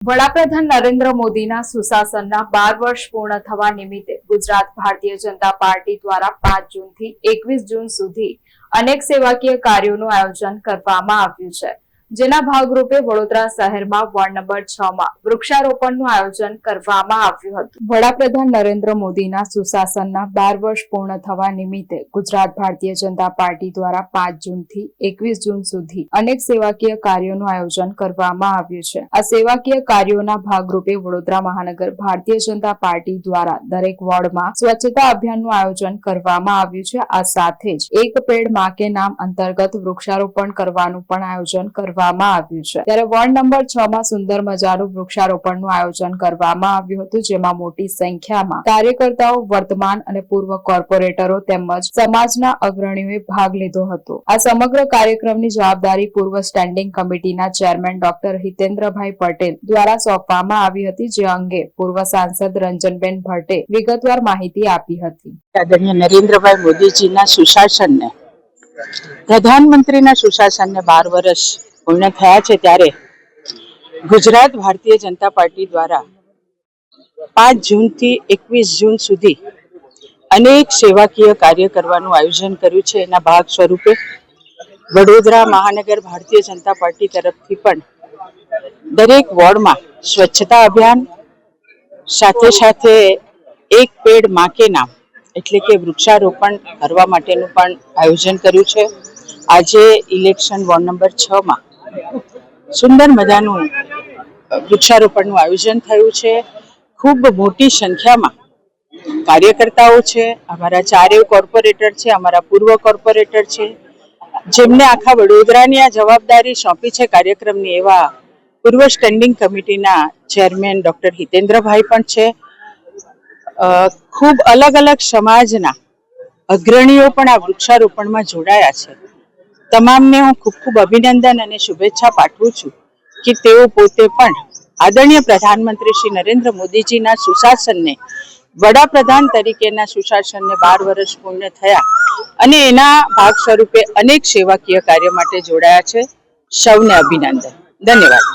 વડાપ્રધાન નરેન્દ્ર મોદીના સુશાસનના 12 વર્ષ પૂર્ણ થવા નિમિત્તે ગુજરાત ભારતીય જનતા પાર્ટી દ્વારા 5 જૂનથી 21 જૂન સુધી અનેક સેવાકીય કાર્યોનું આયોજન કરવામાં આવ્યું છે, જેના ભાગરૂપે વડોદરા શહેરમાં વોર્ડ નંબર 6 માં વૃક્ષારોપણનું આયોજન કરવામાં આવ્યું હતું। વડાપ્રધાન નરેન્દ્ર મોદીના સુશાસનના 12 વર્ષ પૂર્ણ થવા નિમિત્તે ગુજરાત ભારતીય જનતા પાર્ટી દ્વારા 5 જૂનથી 21 જૂન સુધી અનેક સેવાકીય કાર્યોનું આયોજન કરવામાં આવ્યું છે। આ સેવાકીય કાર્યોના ભાગરૂપે વડોદરા મહાનગર ભારતીય જનતા પાર્ટી દ્વારા દરેક વોર્ડમાં સ્વચ્છતા અભિયાનનું આયોજન કરવામાં આવ્યું છે। આ સાથે જ એક પેડ માં કે નામ અંતર્ગત વૃક્ષારોપણ કરવાનું પણ આયોજન કરવામાં આવ્યું છે। ત્યારે વોર્ડ નંબર 6 માં સુંદર મજાનું વૃક્ષારોપણનું આયોજન કરવામાં આવ્યું હતું, જેમાં મોટી સંખ્યામાં કાર્યકર્તાઓ, વર્તમાન અને પૂર્વ કોર્પોરેટરો તેમજ સમાજના અગ્રણીઓએ ભાગ લીધો હતો। આ સમગ્ર કાર્યક્રમની જવાબદારી પૂર્વ સ્ટેન્ડિંગ કમિટીના ચેરમેન ડોક્ટર હિતેન્દ્રભાઈ પટેલ દ્વારા સોંપવામાં આવી હતી, જે અંગે પૂર્વ સાંસદ રંજનબેન ભટ્ટે વિગતવાર માહિતી આપી હતી। આદરણીય નરેન્દ્રભાઈ મોદીજીના સુશાસનને, પ્રધાનમંત્રીના સુશાસનને 12 વર્ષ પૂર્ણ થયા છે, ત્યારે ગુજરાત ભારતીય જનતા પાર્ટી દ્વારા 5 જૂનથી 21 જૂન સુધી અનેક સેવાકીય કાર્ય કરવાનું આયોજન કર્યું છે। એના ભાગ સ્વરૂપે વડોદરા મહાનગર ભારતીય જનતા પાર્ટી તરફથી પણ દરેક વોર્ડમાં સ્વચ્છતા અભિયાન સાથે સાથે એક પેડ માં કે નામ એટલે કે વૃક્ષારોપણ કરવા માટેનું પણ આયોજન કર્યું છે। આજે ઇલેક્શન વોર્ડ નંબર 6 માં સુંદર મજાનું વૃક્ષારોપણનું આયોજન થયું છે। ખૂબ મોટી સંખ્યામાં કાર્યકર્તાઓ છે, અમારા ચારેય કોર્પોરેટર છે, અમારા પૂર્વ કોર્પોરેટર છે, જેમને આખા વડોદરાની આ જવાબદારી સોંપી છે કાર્યક્રમની, એવા પૂર્વ સ્ટેન્ડિંગ કમિટીના ચેરમેન ડોક્ટર હિતેન્દ્રભાઈ પણ છે। ખૂબ અલગ અલગ સમાજના અગ્રણીઓ પણ આ વૃક્ષારોપણમાં જોડાયા છે। તમામને હું ખૂબ ખૂબ અભિનંદન અને શુભેચ્છા પાઠવું છું કે તેઓ પોતે પણ આદરણીય પ્રધાનમંત્રી શ્રી નરેન્દ્ર મોદીજીના સુશાસનને, વડાપ્રધાન તરીકેના સુશાસનને 12 વર્ષ પૂર્ણ થયા અને એના ભાગ સ્વરૂપે અનેક સેવાકીય કાર્ય માટે જોડાયા છે। સૌને અભિનંદન, ધન્યવાદ।